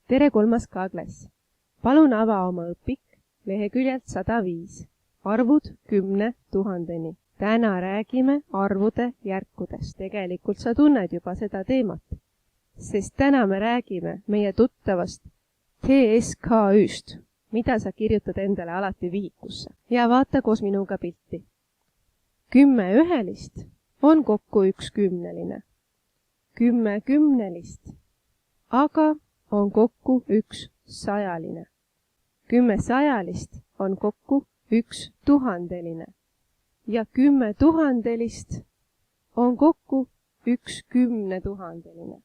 Tere 3. K-klass! Palun ava oma õpik leheküljelt 105. Arvud 10 000-ni. Täna räägime arvude järkudest. Tegelikult sa tunned juba seda teemat, sest täna me räägime meie tuttavast TSKÜ-st, mida sa kirjutad endale alati vihikusse. Ja vaata koos minuga pilti. 10 ühelist on kokku 1 kümneline. 10 kümnelist aga on kokku 1 sajaline. 10 sajalist on kokku 1 tuhandeline. Ja 10 tuhandelist on kokku 1 10 000-line.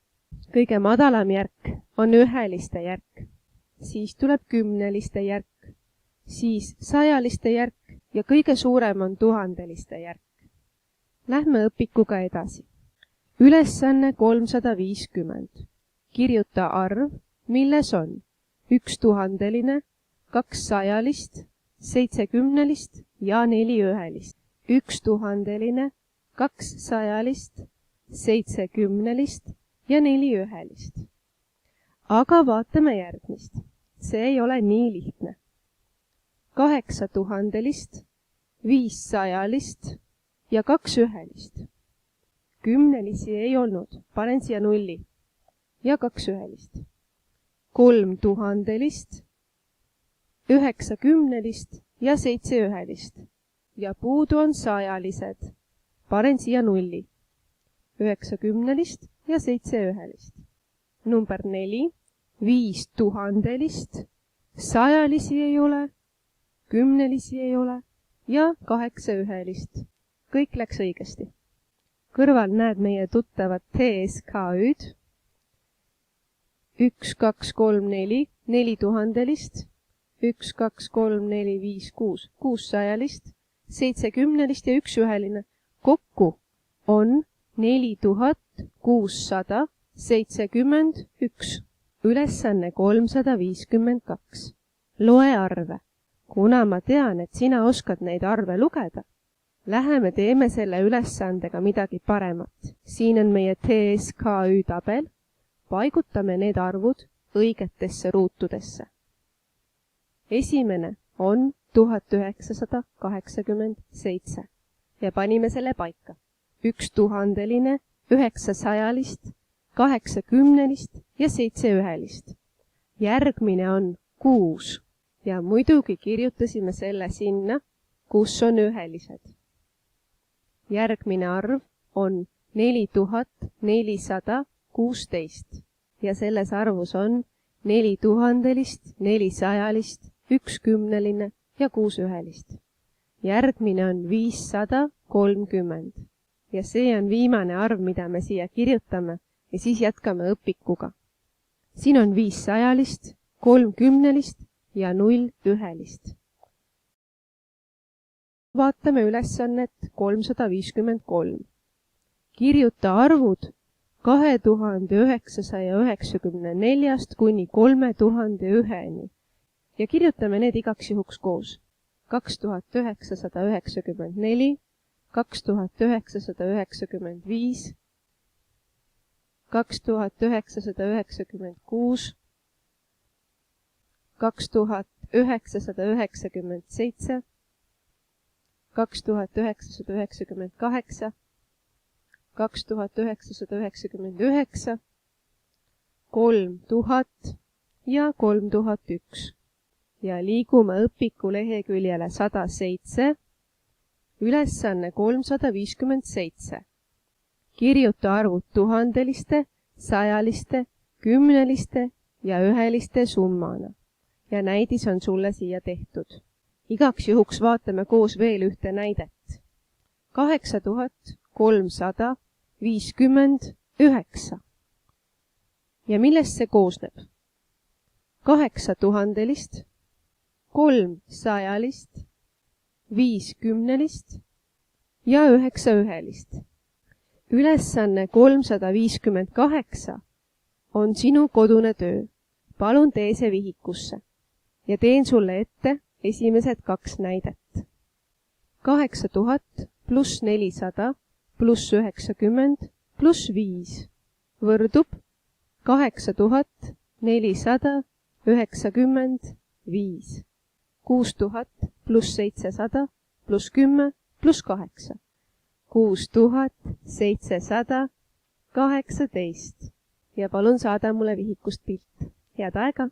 Kõige madalam järk on üheliste järk. Siis tuleb kümneliste järk. Siis sajaliste järk ja kõige suurem on tuhandeliste järk. Lähme õpikuga edasi. Ülesanne 350. Kirjuta arv, milles on 1 tuhandeline, 2 sajalist, 7 kümnelist ja 4 ühelist. 1 tuhandeline, 2 sajalist, 7 kümnelist ja 4 ühelist. Aga vaatame järgmist. See ei ole nii lihtne. 8 tuhandelist, 5 sajalist ja 2 ühelist. Kümnelisi ei olnud. Panen siia 0. Ja 2 ühelist. 3 tuhandelist, 9 kümnelist ja 7 ühelist. Ja puudu on sajalised. Panen siia 0. 9 kümnelist ja 7 ühelist. Number 4. 5 tuhandelist, sajalisi ei ole, kümnelisi ei ole ja 8 ühelist. Kõik läks õigesti. Kõrval näed meie tuttavat TSKÜ-d. 1, 2, 3, 4, 4 tuhandelist, 1, 2, 3, 4, 5, 6, 6 sajalist, 7 kümnelist ja 1 üheline. Kokku on 4671. Ülesanne 352. Loe arve. Kuna ma tean, et sina oskad neid arve lugeda, läheme teeme selle ülesandega midagi paremat. Siin on meie TSKÜ tabel. Paigutame need arvud õigetesse ruutudesse. Esimene on 1987 ja panime selle paika. 1 tuhandeline, 9 sajalist, 8 kümnelist ja 7 ühelist. Järgmine on 6 ja muidugi kirjutasime selle sinna, kus on ühelised. Järgmine arv on 4416 ja selles arvus on 4 tuhandelist, 4 sajalist, 1 kümneline ja 6 ühelist. Järgmine on 530 ja see on viimane arv, mida me siia kirjutame ja siis jätkame õpikuga. Siin on 5 sajalist, 3 kümnelist ja 0 ühelist. Vaatame ülesannet 353. Kirjuta arvud 2994 kuni 3001-ni ja kirjutame need igaks juhuks koos. 2994, 2995, 2996, 2997, 2998, 2999, 3000 ja 3001. Ja liigume õpiku leheküljele 107, ülesanne 357. Kirjuta arvud tuhandeliste, sajaliste, kümneliste ja üheliste summana. Ja näidis on sulle siia tehtud. Igaks juhuks vaatame koos veel ühte näidet. 8359. Ja millest see koosneb? 8 tuhandelist, 3 sajalist, 5 kümnelist ja 9 ühelist. Ülesanne 358 on sinu kodune töö. Palun tee see vihikusse ja teen sulle ette esimesed 2 näidet. 8000 pluss 400 pluss 90 pluss 5 võrdub 8000 495, 6000 pluss 700 pluss 10 pluss 8, 6718 ja palun saada mulle vihikust pilt. Head aega!